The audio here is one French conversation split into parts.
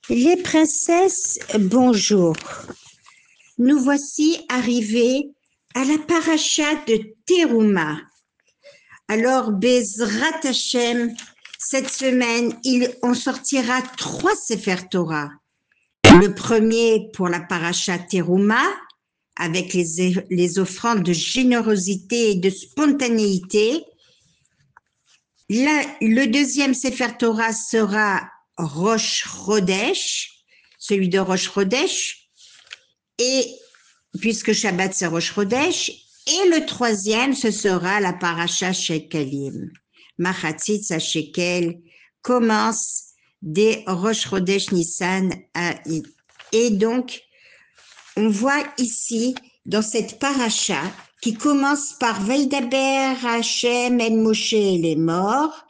Les princesses, bonjour. Nous voici arrivés à la paracha de Teruma. Alors, Bezrat Hashem, cette semaine, on sortira 3 Sefer Torah. Le premier pour la paracha Teruma, avec les offrandes de générosité et de spontanéité. Le deuxième Sefer Torah sera Rosh Chodesh, celui de Rosh Chodesh, et puisque Shabbat c'est Rosh Chodesh, et le troisième ce sera la paracha Shekalim. Machatzit Shekel commence dès Rosh Chodesh Nissan et donc on voit ici dans cette paracha qui commence par Veidaber Hashem el Moshe les morts,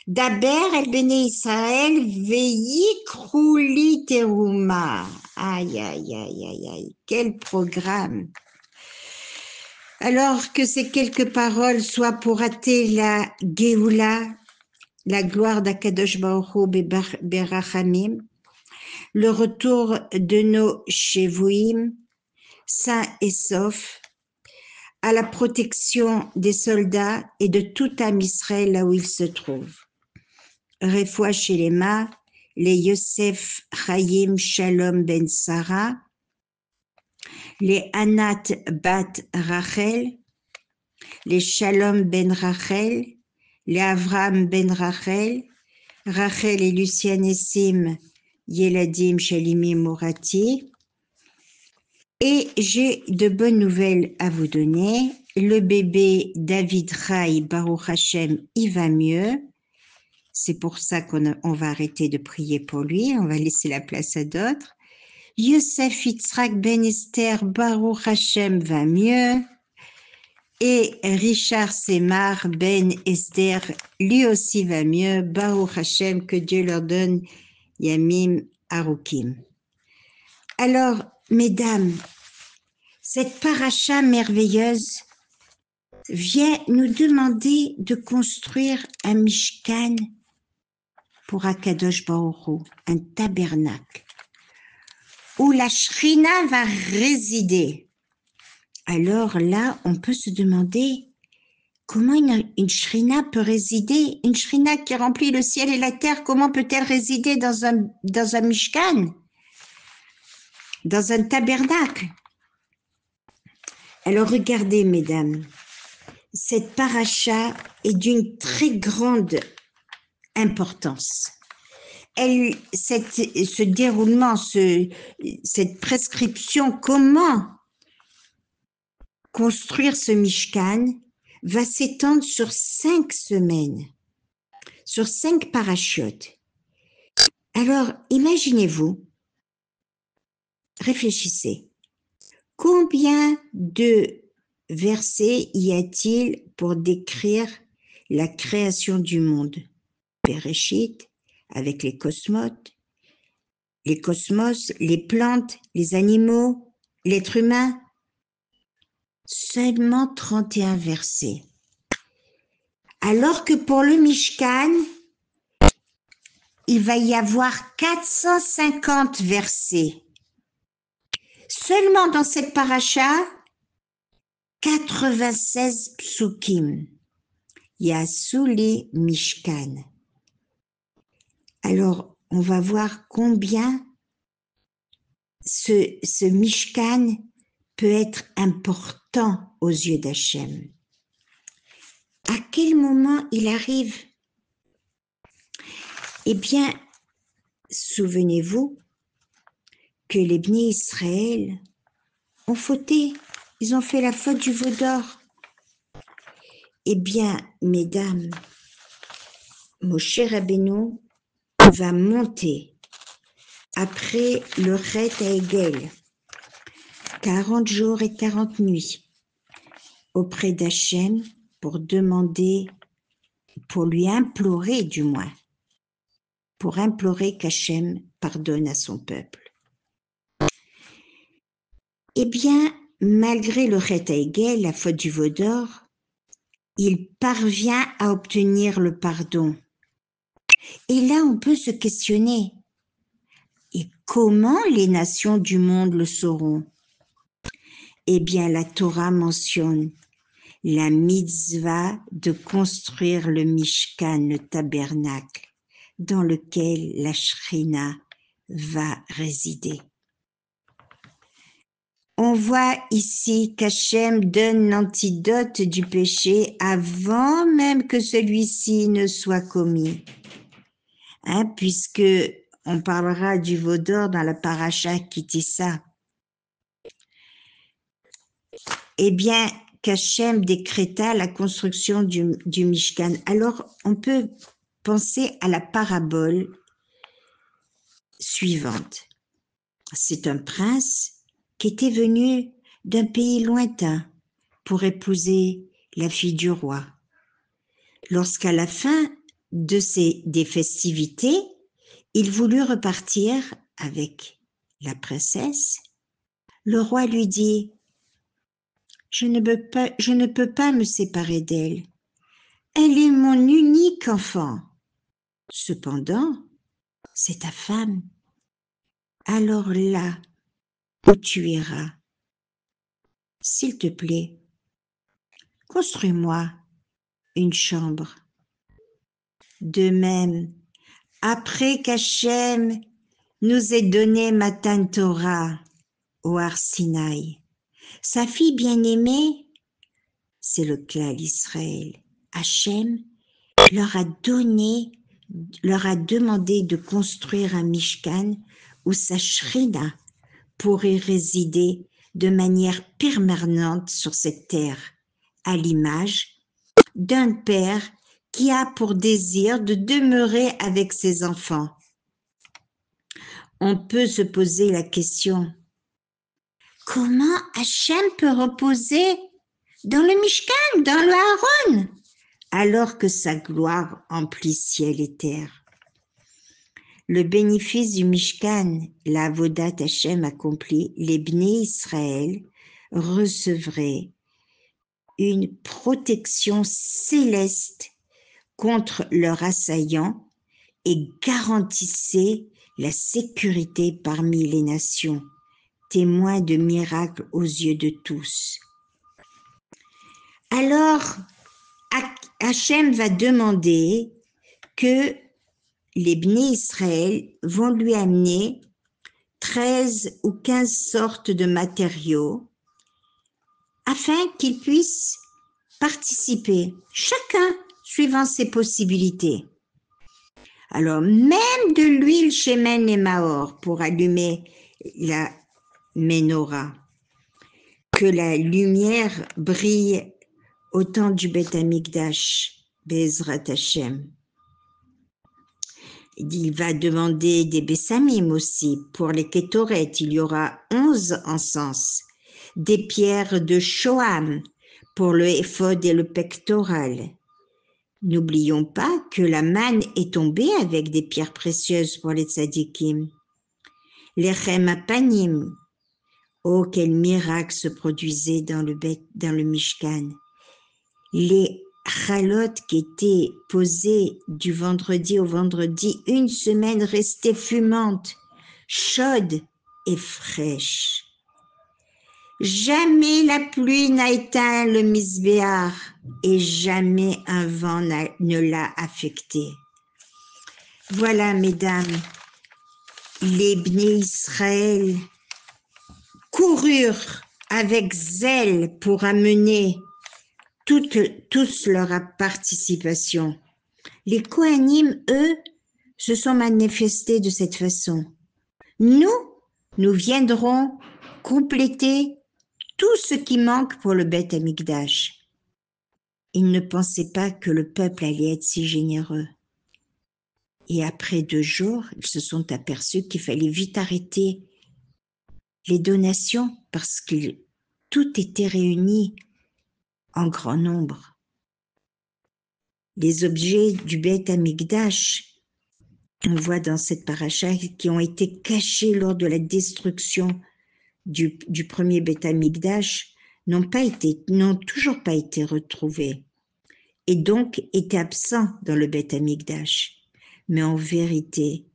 Daber el Bene Israël veikru li teruma. Aïe, aïe, aïe, aïe, aïe, quel programme! Alors que ces quelques paroles soient pour hâter la Géoula, la gloire d'Akadosh Baruch Hu Berachamim, le retour de nos Shevuim, sains et saufs, à la protection des soldats et de tout Am Israël là où ils se trouvent. Refoua Shelema, les Yosef Chaim Shalom ben Sarah, les Anat bat Rachel, les Shalom ben Rachel, les Avram ben Rachel, Rachel et Lucien Nessim, Yeladim Shalimi Morati. Et j'ai de bonnes nouvelles à vous donner. Le bébé David Rai Baruch Hashem, il va mieux. C'est pour ça qu'on va arrêter de prier pour lui. On va laisser la place à d'autres. Youssef Yitzhak Ben Esther Baruch Hashem va mieux. Et Richard Semar Ben Esther, lui aussi va mieux. Baruch Hashem, que Dieu leur donne Yamim Arukim. Alors, mesdames, cette paracha merveilleuse vient nous demander de construire un mishkan pour Akadosh Baruch Hu, un tabernacle, où la Shrina va résider. Alors là, on peut se demander comment une Shrina peut résider. Une Shrina qui remplit le ciel et la terre, comment peut-elle résider dans un mishkan, dans un tabernacle? Alors regardez, mesdames, cette paracha est d'une très grande importance. Ce déroulement, cette prescription, comment construire ce Mishkan, va s'étendre sur 5 semaines, sur 5 parachutes. Alors, imaginez-vous, réfléchissez, combien de versets y a-t-il pour décrire la création du monde? Bereshit, avec les cosmos, les plantes, les animaux, l'être humain. Seulement 31 versets. Alors que pour le Mishkan, il va y avoir 450 versets. Seulement dans cette paracha, 96 psukim. Yasuli Mishkan. Alors, on va voir combien ce Mishkan peut être important aux yeux d'Hachem. À quel moment il arrive? Eh bien, souvenez-vous que les Bnei Israël ont fauté. Ils ont fait la faute du veau d'or. Eh bien, mesdames, Moshe Rabbeinu va monter après le Ret Haegel, 40 jours et 40 nuits, auprès d'Hachem pour demander, pour lui implorer du moins, pour implorer qu'Hachem pardonne à son peuple. Eh bien, malgré le Ret Haegel, la faute du veau d'or, il parvient à obtenir le pardon. Et là, on peut se questionner. comment les nations du monde le sauront? Eh bien, la Torah mentionne la mitzvah de construire le Mishkan, le tabernacle, dans lequel la Shrina va résider. On voit ici qu'Hachem donne l'antidote du péché avant même que celui-ci ne soit commis. Puisque on parlera du veau d'or dans la paracha Kitissa. Eh bien, qu'Hachem décréta la construction du Mishkan. Alors, on peut penser à la parabole suivante. C'est un prince qui était venu d'un pays lointain pour épouser la fille du roi. Lorsqu'à la fin des festivités, il voulut repartir avec la princesse. Le roi lui dit: je ne peux pas me séparer d'elle. Elle est mon unique enfant. Cependant, c'est ta femme. Alors là où tu iras, s'il te plaît, construis-moi une chambre. De même, après qu'Hachem nous ait donné Matan Torah au Har Sinaï, sa fille bien-aimée, c'est le clan d'Israël. Hachem leur a demandé de construire un Mishkan où sa Shrina pourrait résider de manière permanente sur cette terre, à l'image d'un père qui a pour désir de demeurer avec ses enfants. On peut se poser la question: comment Hachem peut reposer dans le Mishkan, dans le Aaron, alors que sa gloire emplit ciel et terre? Le bénéfice du Mishkan, la Avodat Hachem accomplie, les Bnei Israël recevraient une protection céleste contre leurs assaillants et garantissaient la sécurité parmi les nations, témoins de miracles aux yeux de tous. Alors, Hachem va demander que les Bnei Israël vont lui amener 13 ou 15 sortes de matériaux afin qu'ils puissent participer, chacun suivant ses possibilités. Alors, même de l'huile Shemen et Mahor pour allumer la menorah, que la lumière brille au temps du Beth Amikdash, Bezrat Hashem. Il va demander des bessamim aussi. Pour les kétoret, il y aura 11 encens. Des pierres de Shoham pour le éphod et le pectoral. N'oublions pas que la manne est tombée avec des pierres précieuses pour les tzadikim. Les chem apanim. Oh, quel miracle se produisait dans le Mishkan. Les chalotes qui étaient posées du vendredi au vendredi, une semaine restaient fumantes, chaudes et fraîches. Jamais la pluie n'a éteint le misbéar et jamais un vent ne l'a affecté. Voilà, mesdames, les Bnei Israël coururent avec zèle pour amener tous leur participation. Les Kohanim, eux, se sont manifestés de cette façon. Nous viendrons compléter tout ce qui manque pour le Beth Amikdash. Ils ne pensaient pas que le peuple allait être si généreux. Et après 2 jours, ils se sont aperçus qu'il fallait vite arrêter les donations parce que tout était réuni en grand nombre. Les objets du Beth Amikdash, on voit dans cette paracha, qui ont été cachés lors de la destruction du premier Beth Amikdash, n'ont toujours pas été retrouvés et donc étaient absents dans le Beth Amikdash. Mais en vérité,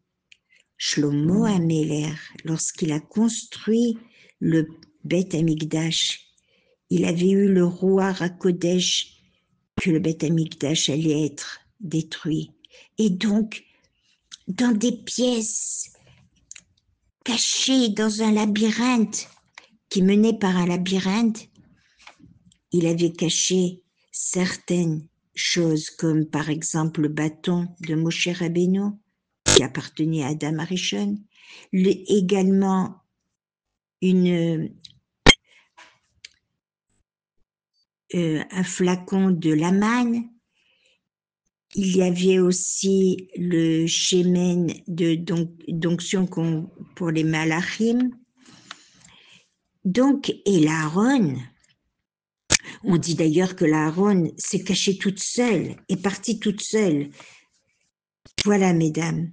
Shlomo Améler, lorsqu'il a construit le Beth Amikdash, il avait eu le roi HaKodesh que le Beth Amikdash allait être détruit. Et donc, dans des pièces cachées dans un labyrinthe qui menait par un labyrinthe, il avait caché certaines choses, comme par exemple le bâton de Moshe Rabbeinu, qui appartenait à Adam Arishon, également un flacon de Laman. Il y avait aussi le shemen d'onction pour les malachim. Donc, et l'Aaron, on dit d'ailleurs que l'Aaron s'est cachée toute seule, est partie toute seule. Voilà, mesdames,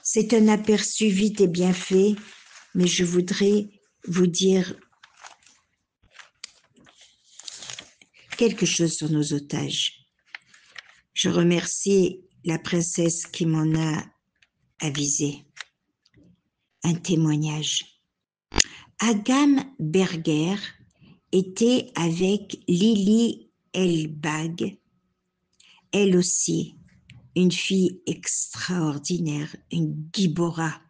c'est un aperçu vite et bien fait, mais je voudrais vous dire quelque chose sur nos otages. Je remercie la princesse qui m'en a avisé. Un témoignage. Agam Berger était avec Lily Elbag, elle aussi, une fille extraordinaire, une Gibora,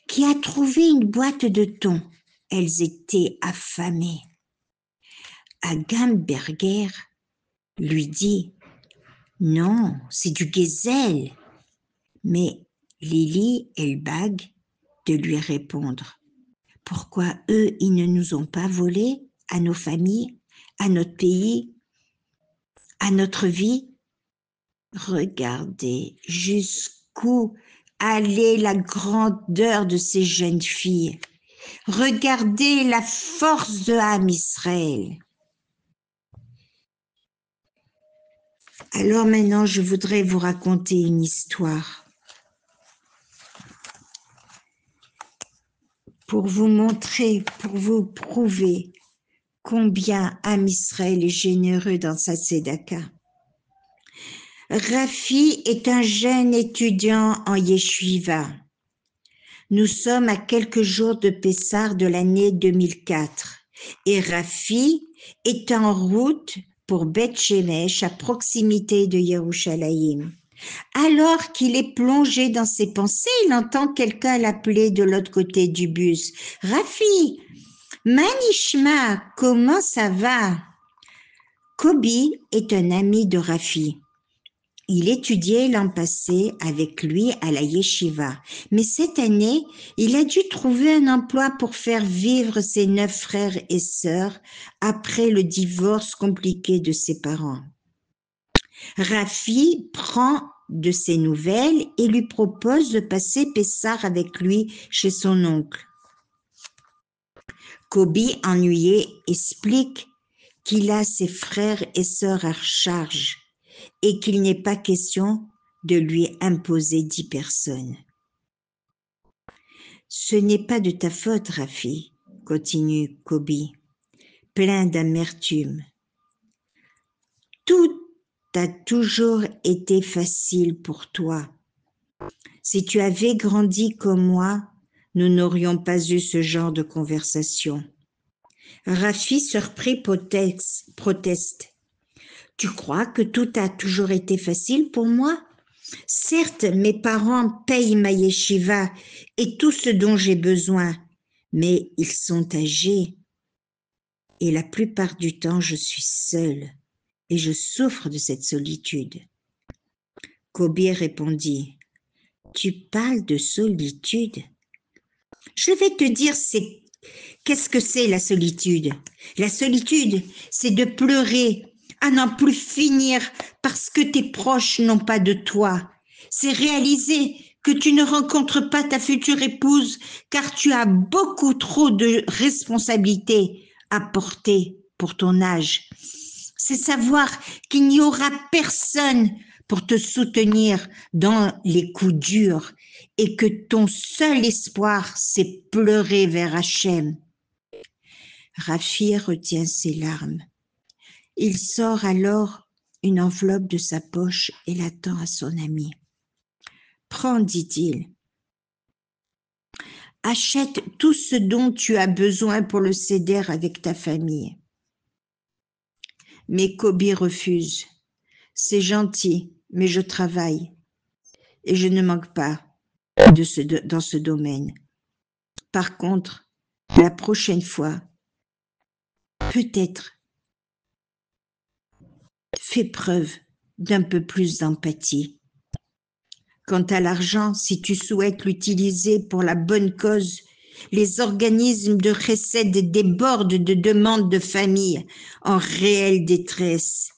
qui a trouvé une boîte de thon. Elles étaient affamées. Agam Berger lui dit « Non, c'est du gazelle ». Mais Lily Elbag de lui répondre « Pourquoi eux, ils ne nous ont pas volés à nos familles, à notre pays, à notre vie ?» Regardez jusqu'où allait la grandeur de ces jeunes filles. Regardez la force de Ham Israël. Alors maintenant, je voudrais vous raconter une histoire pour vous montrer, pour vous prouver combien Ham Israël est généreux dans sa tzedaka. Rafi est un jeune étudiant en yeshiva. Nous sommes à quelques jours de Pessah de l'année 2004 et Rafi est en route pour Beth Shemesh à proximité de Yerushalayim. Alors qu'il est plongé dans ses pensées, il entend quelqu'un l'appeler de l'autre côté du bus. « Rafi, Manishma, comment ça va ?» Kobi est un ami de Rafi. Il étudiait l'an passé avec lui à la yeshiva, mais cette année, il a dû trouver un emploi pour faire vivre ses 9 frères et sœurs après le divorce compliqué de ses parents. Rafi prend de ses nouvelles et lui propose de passer Pessah avec lui chez son oncle. Kobi, ennuyé, explique qu'il a ses frères et sœurs à charge et qu'il n'est pas question de lui imposer 10 personnes. « Ce n'est pas de ta faute, Rafi, » continue Kobi, plein d'amertume. « Tout a toujours été facile pour toi. Si tu avais grandi comme moi, nous n'aurions pas eu ce genre de conversation. » Rafi, surpris, proteste. « Tu crois que tout a toujours été facile pour moi ? Certes, mes parents payent ma yeshiva et tout ce dont j'ai besoin, mais ils sont âgés et la plupart du temps, je suis seule et je souffre de cette solitude. » Kobi répondit, « Tu parles de solitude ? Je vais te dire qu'est-ce que c'est la solitude. La solitude, c'est de pleurer à n'en plus finir parce que tes proches n'ont pas de toi. C'est réaliser que tu ne rencontres pas ta future épouse car tu as beaucoup trop de responsabilités à porter pour ton âge. C'est savoir qu'il n'y aura personne pour te soutenir dans les coups durs et que ton seul espoir, c'est pleurer vers Hachem. » Rafi retient ses larmes. Il sort alors une enveloppe de sa poche et la tend à son ami. « Prends, dit-il. Achète tout ce dont tu as besoin pour le seder avec ta famille. Mais Kobi refuse. C'est gentil, mais je travaille et je ne manque pas dans ce domaine. Par contre, la prochaine fois, peut-être fais preuve d'un peu plus d'empathie. Quant à l'argent, si tu souhaites l'utiliser pour la bonne cause, les organismes de Chesed débordent de demandes de familles en réelle détresse.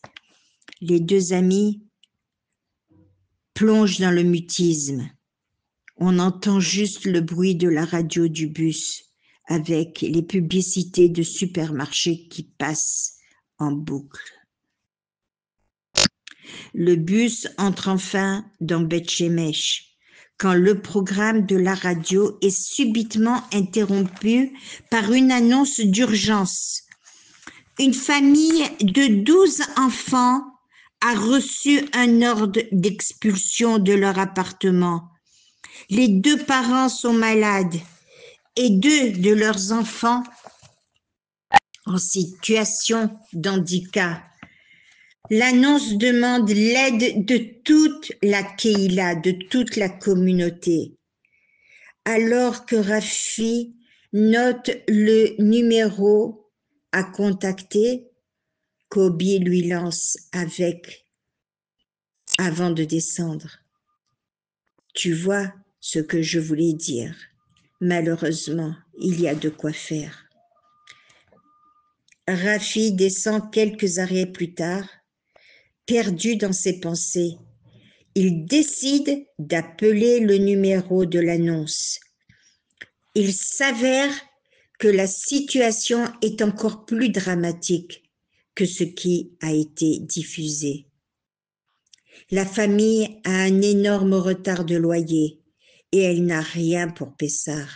Les deux amis plongent dans le mutisme. On entend juste le bruit de la radio du bus avec les publicités de supermarchés qui passent en boucle. Le bus entre enfin dans Beth Shemesh quand le programme de la radio est subitement interrompu par une annonce d'urgence. Une famille de 12 enfants a reçu un ordre d'expulsion de leur appartement. Les 2 parents sont malades et 2 de leurs enfants en situation d'handicap. L'annonce demande l'aide de toute la Keïla, de toute la communauté. Alors que Rafi note le numéro à contacter, Kobi lui lance avant de descendre. Tu vois ce que je voulais dire. Malheureusement, il y a de quoi faire. Rafi descend quelques arrêts plus tard, perdu dans ses pensées. Il décide d'appeler le numéro de l'annonce. Il s'avère que la situation est encore plus dramatique que ce qui a été diffusé. La famille a un énorme retard de loyer et elle n'a rien pour Pessah.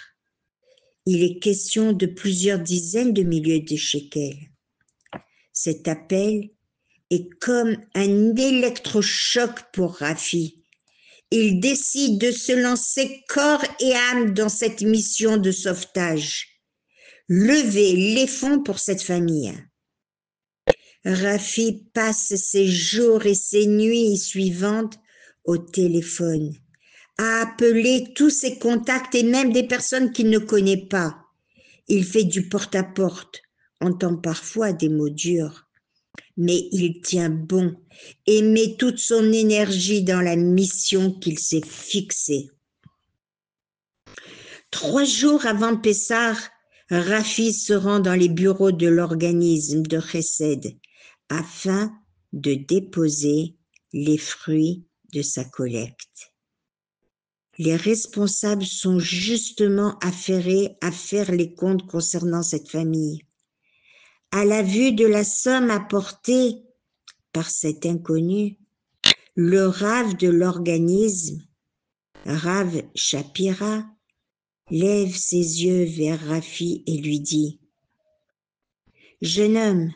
Il est question de plusieurs dizaines de milliers de shekels. Cet appel est comme un électrochoc pour Rafi. Il décide de se lancer corps et âme dans cette mission de sauvetage. Lever les fonds pour cette famille. Rafi passe ses jours et ses nuits suivantes au téléphone, à appeler tous ses contacts et même des personnes qu'il ne connaît pas. Il fait du porte-à-porte, entend parfois des mots durs, mais il tient bon et met toute son énergie dans la mission qu'il s'est fixée. 3 jours avant Pessah, Rafi se rend dans les bureaux de l'organisme de Chesed afin de déposer les fruits de sa collecte. Les responsables sont justement affairés à faire les comptes concernant cette famille. À la vue de la somme apportée par cet inconnu, le Rav de l'organisme, Rav Shapira, lève ses yeux vers Rafi et lui dit « Jeune homme,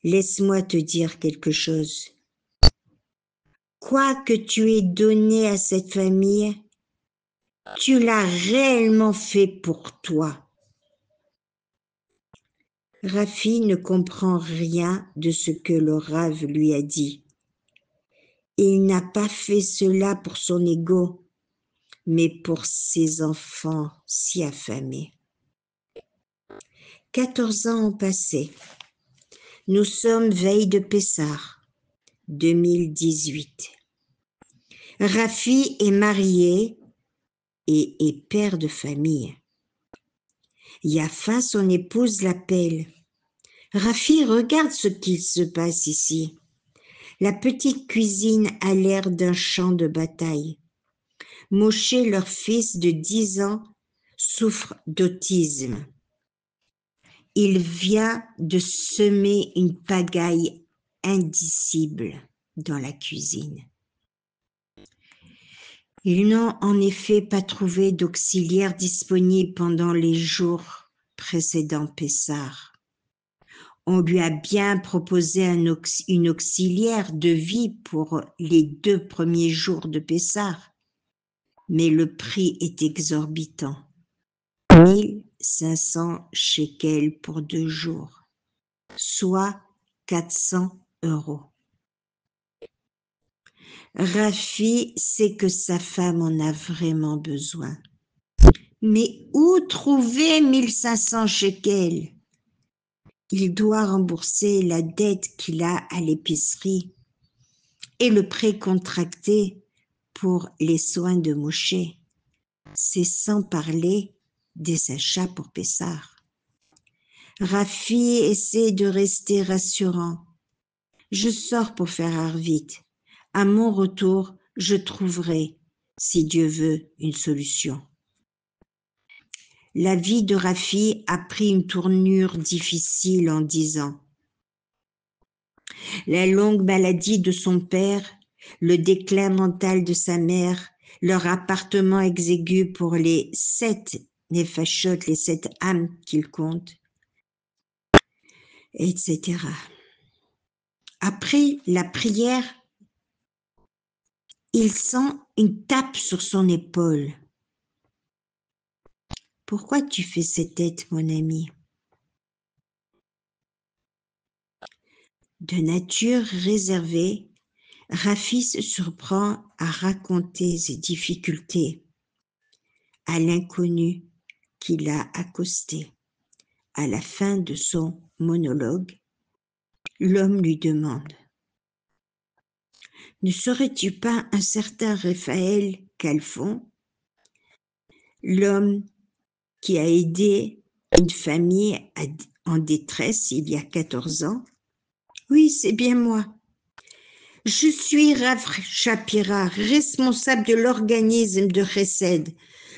laisse-moi te dire quelque chose. Quoi que tu aies donné à cette famille, tu l'as réellement fait pour toi. » Rafi ne comprend rien de ce que le Rav lui a dit. Il n'a pas fait cela pour son ego, mais pour ses enfants si affamés. 14 ans ont passé. Nous sommes veille de Pessah, 2018. Rafi est marié et est père de famille. Yafa, son épouse, l'appelle. Rafi, regarde ce qu'il se passe ici. La petite cuisine a l'air d'un champ de bataille. Moshe, leur fils de 10 ans, souffre d'autisme. Il vient de semer une pagaille indicible dans la cuisine. Ils n'ont en effet pas trouvé d'auxiliaire disponible pendant les jours précédant Pessah. On lui a bien proposé une auxiliaire de vie pour les 2 premiers jours de Pessah, mais le prix est exorbitant. 1500 shekels pour 2 jours, soit 400 €. Rafi sait que sa femme en a vraiment besoin. Mais où trouver 1500 shekels? Il doit rembourser la dette qu'il a à l'épicerie et le prêt contracté pour les soins de Moshe. C'est sans parler des achats pour Pessah. Rafi essaie de rester rassurant. Je sors pour faire Arvit. À mon retour, je trouverai, si Dieu veut, une solution. La vie de Rafi a pris une tournure difficile en 10 ans. La longue maladie de son père, le déclin mental de sa mère, leur appartement exigu pour les 7 nefashot, les 7 âmes qu'il compte, etc. Après la prière, il sent une tape sur son épaule. Pourquoi tu fais cette tête, mon ami? De nature réservée, Rafi se surprend à raconter ses difficultés à l'inconnu qui l'a accosté. À la fin de son monologue, l'homme lui demande: « Ne serais-tu pas un certain Raphaël Calfon, l'homme qui a aidé une famille en détresse il y a 14 ans? » « Oui, c'est bien moi. Je suis Rav Shapira, responsable de l'organisme de Chesed.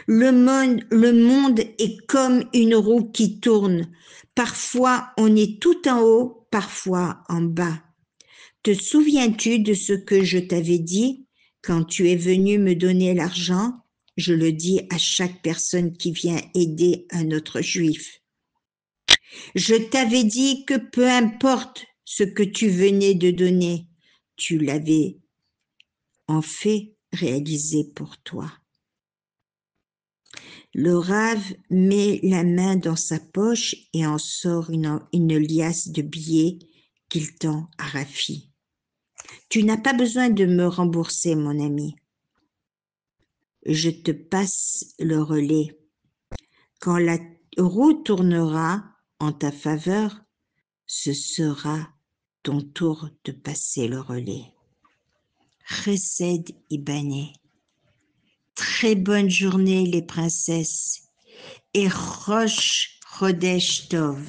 Le monde est comme une roue qui tourne. Parfois, on est tout en haut, parfois en bas. Te souviens-tu de ce que je t'avais dit quand tu es venu me donner l'argent? Je le dis à chaque personne qui vient aider un autre juif. Je t'avais dit que peu importe ce que tu venais de donner, tu l'avais en fait réalisé pour toi. Le Rav met la main dans sa poche et en sort une liasse de billets qu'il tend à Rafi. Tu n'as pas besoin de me rembourser, mon ami. Je te passe le relais. Quand la roue tournera en ta faveur, ce sera ton tour de passer le relais. Chesed Ibané. Très bonne journée les princesses et Rosh Chodesh Tov.